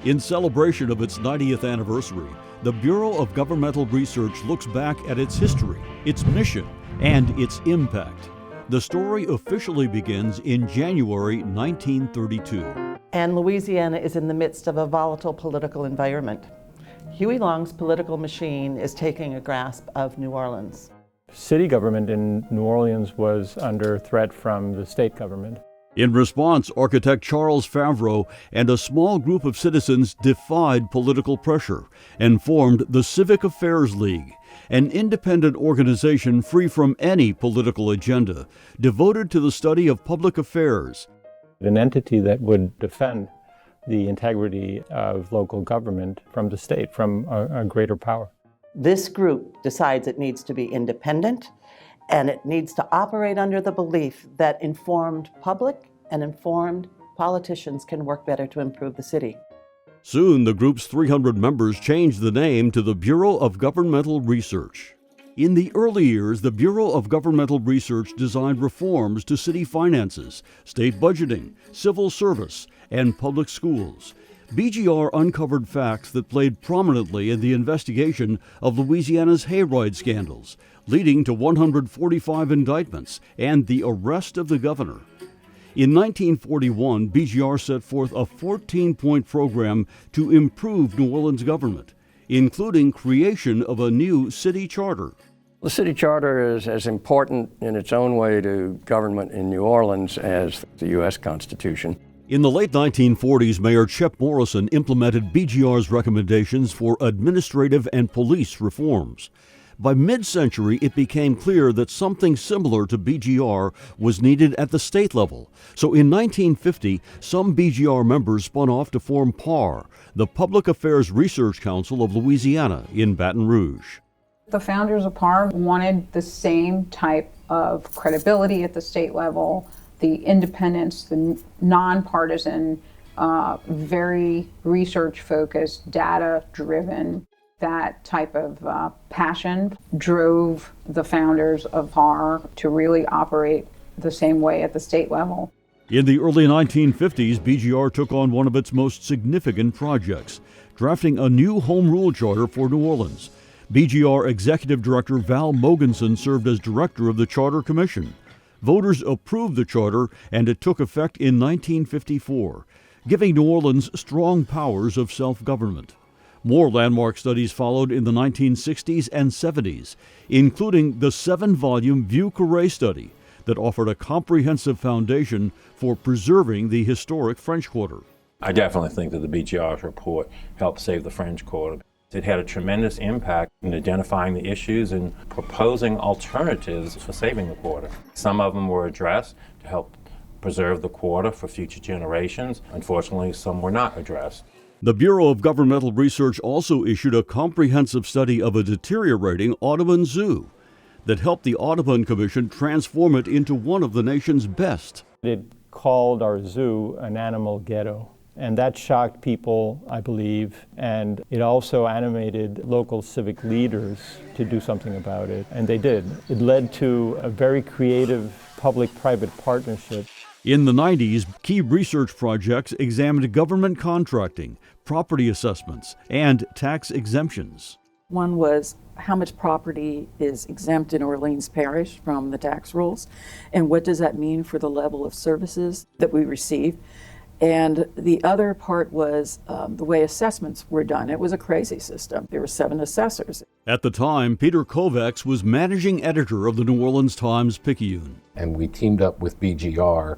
In celebration of its 90th anniversary, the Bureau of Governmental Research looks back at its history, its mission, and its impact. The story officially begins in January 1932. And Louisiana is in the midst of a volatile political environment. Huey Long's political machine is taking a grasp of New Orleans. City government in New Orleans was under threat from the state government. In response, architect Charles Favreau and a small group of citizens defied political pressure and formed the Civic Affairs League, an independent organization free from any political agenda, devoted to the study of public affairs. An entity that would defend the integrity of local government from the state, from a greater power. This group decides it needs to be independent, and it needs to operate under the belief that informed public and informed politicians can work better to improve the city. Soon, the group's 300 members changed the name to the Bureau of Governmental Research. In the early years, the Bureau of Governmental Research designed reforms to city finances, state budgeting, civil service, and public schools. BGR uncovered facts that played prominently in the investigation of Louisiana's hayride scandals, leading to 145 indictments and the arrest of the governor. In 1941, BGR set forth a 14-point program to improve New Orleans government, including creation of a new city charter. The city charter is as important in its own way to government in New Orleans as the U.S. Constitution. In the late 1940s, Mayor Chip Morrison implemented BGR's recommendations for administrative and police reforms. By mid-century, it became clear that something similar to BGR was needed at the state level. So in 1950, some BGR members spun off to form PAR, the Public Affairs Research Council of Louisiana in Baton Rouge. The founders of PAR wanted the same type of credibility at the state level, the independence, the nonpartisan, very research-focused, data-driven. That type of passion drove the founders of PAR to really operate the same way at the state level. In the early 1950s, BGR took on one of its most significant projects, drafting a new home rule charter for New Orleans. BGR Executive Director Val Mogensen served as director of the Charter Commission. Voters approved the charter, and it took effect in 1954, giving New Orleans strong powers of self-government. More landmark studies followed in the 1960s and 70s, including the 7-volume Vieux-Carré study that offered a comprehensive foundation for preserving the historic French Quarter. I definitely think that the BGR's report helped save the French Quarter. It had a tremendous impact in identifying the issues and proposing alternatives for saving the quarter. Some of them were addressed to help preserve the quarter for future generations. Unfortunately, some were not addressed. The Bureau of Governmental Research also issued a comprehensive study of a deteriorating Audubon Zoo that helped the Audubon Commission transform it into one of the nation's best. It called our zoo an animal ghetto. And that shocked people, I believe, and it also animated local civic leaders to do something about it, and they did. It led to a very creative public-private partnership. In the 90s, key research projects examined government contracting, property assessments, and tax exemptions. One was how much property is exempt in Orleans Parish from the tax rules, and what does that mean for the level of services that we receive. And the other part was the way assessments were done. It was a crazy system. There were 7 assessors. At the time, Peter Kovacs was managing editor of the New Orleans Times-Picayune. And we teamed up with BGR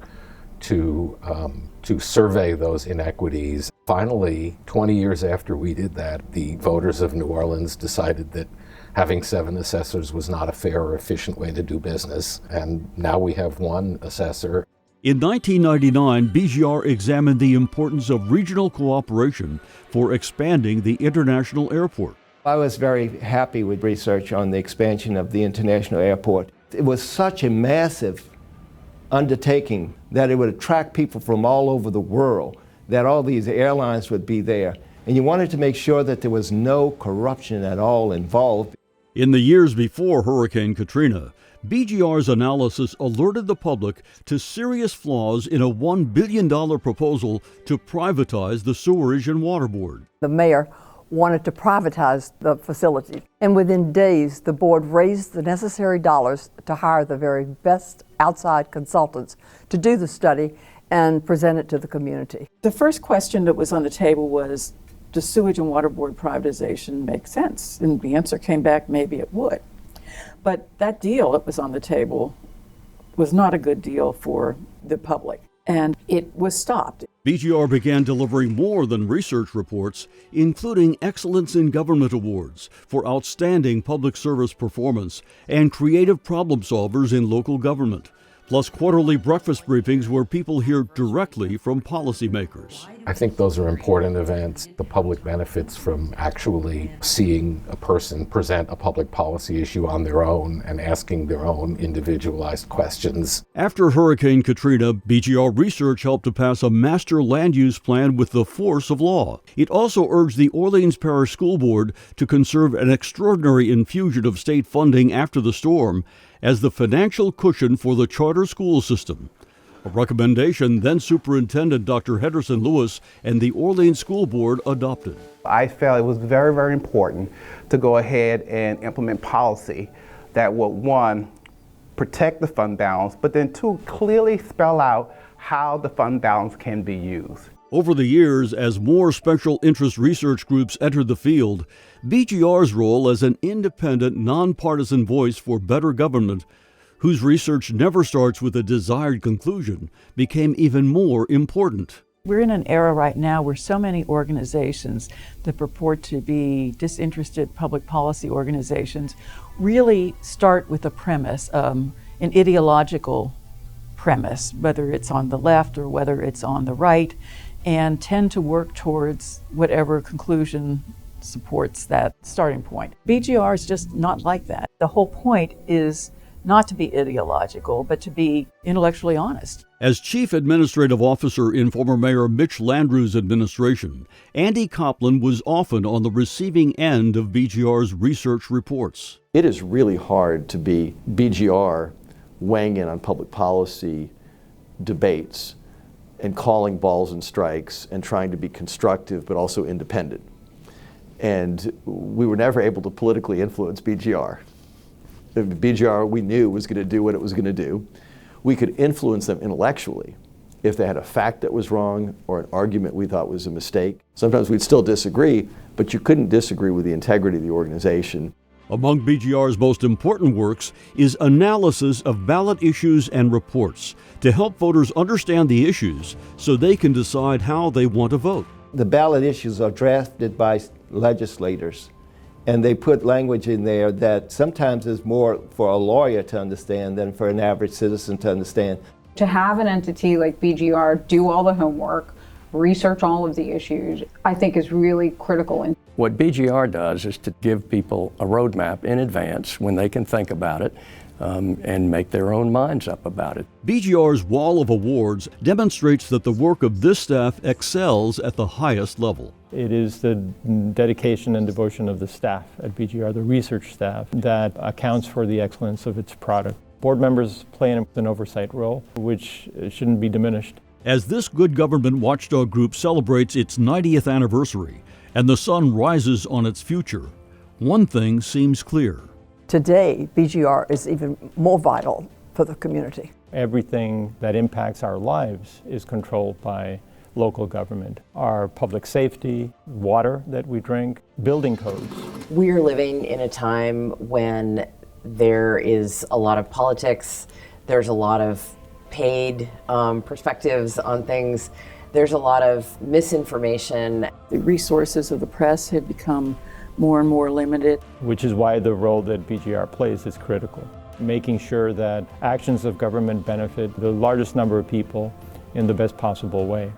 to survey those inequities. Finally, 20 years after we did that, the voters of New Orleans decided that having 7 assessors was not a fair or efficient way to do business. And now we have 1 assessor. In 1999, BGR examined the importance of regional cooperation for expanding the international airport. I was very happy with research on the expansion of the international airport. It was such a massive undertaking that it would attract people from all over the world, that all these airlines would be there. And you wanted to make sure that there was no corruption at all involved. In the years before Hurricane Katrina, BGR's analysis alerted the public to serious flaws in a $1 billion proposal to privatize the Sewerage and Water Board. The mayor wanted to privatize the facility, and within days the board raised the necessary dollars to hire the very best outside consultants to do the study and present it to the community. The first question that was on the table was, does sewage and water board privatization make sense? And the answer came back, maybe it would. But that deal that was on the table was not a good deal for the public, and it was stopped. BGR began delivering more than research reports, including Excellence in Government Awards for outstanding public service performance and creative problem solvers in local government, plus quarterly breakfast briefings where people hear directly from policymakers. I think those are important events. The public benefits from actually seeing a person present a public policy issue on their own and asking their own individualized questions. After Hurricane Katrina, BGR Research helped to pass a master land use plan with the force of law. It also urged the Orleans Parish School Board to conserve an extraordinary infusion of state funding after the storm as the financial cushion for the charter school system. A recommendation then Superintendent Dr. Henderson Lewis and the Orleans School Board adopted. I felt it was very, very important to go ahead and implement policy that would, one, protect the fund balance, but then two, clearly spell out how the fund balance can be used. Over the years, as more special interest research groups entered the field, BGR's role as an independent, nonpartisan voice for better government, whose research never starts with a desired conclusion, became even more important. We're in an era right now where so many organizations that purport to be disinterested public policy organizations really start with a premise, an ideological premise, whether it's on the left or whether it's on the right, and tend to work towards whatever conclusion supports that starting point. BGR is just not like that. The whole point is not to be ideological, but to be intellectually honest. As Chief Administrative Officer in former Mayor Mitch Landrieu's administration, Andy Copland was often on the receiving end of BGR's research reports. It is really hard to be BGR weighing in on public policy debates and calling balls and strikes and trying to be constructive but also independent. And we were never able to politically influence BGR. The BGR we knew was going to do what it was going to do. We could influence them intellectually if they had a fact that was wrong or an argument we thought was a mistake. Sometimes we'd still disagree, but you couldn't disagree with the integrity of the organization. Among BGR's most important works is analysis of ballot issues and reports to help voters understand the issues so they can decide how they want to vote. The ballot issues are drafted by legislators, and they put language in there that sometimes is more for a lawyer to understand than for an average citizen to understand. To have an entity like BGR do all the homework, research all of the issues, I think is really critical. What BGR does is to give people a roadmap in advance when they can think about it and make their own minds up about it. BGR's wall of awards demonstrates that the work of this staff excels at the highest level. It is the dedication and devotion of the staff at BGR, the research staff, that accounts for the excellence of its product. Board members play an oversight role, which shouldn't be diminished. As this good government watchdog group celebrates its 90th anniversary and the sun rises on its future, one thing seems clear. Today, BGR is even more vital for the community. Everything that impacts our lives is controlled by local government. Our public safety, water that we drink, building codes. We're living in a time when there is a lot of politics, there's a lot of paid perspectives on things, there's a lot of misinformation. The resources of the press have become more and more limited. Which is why the role that BGR plays is critical. Making sure that actions of government benefit the largest number of people in the best possible way.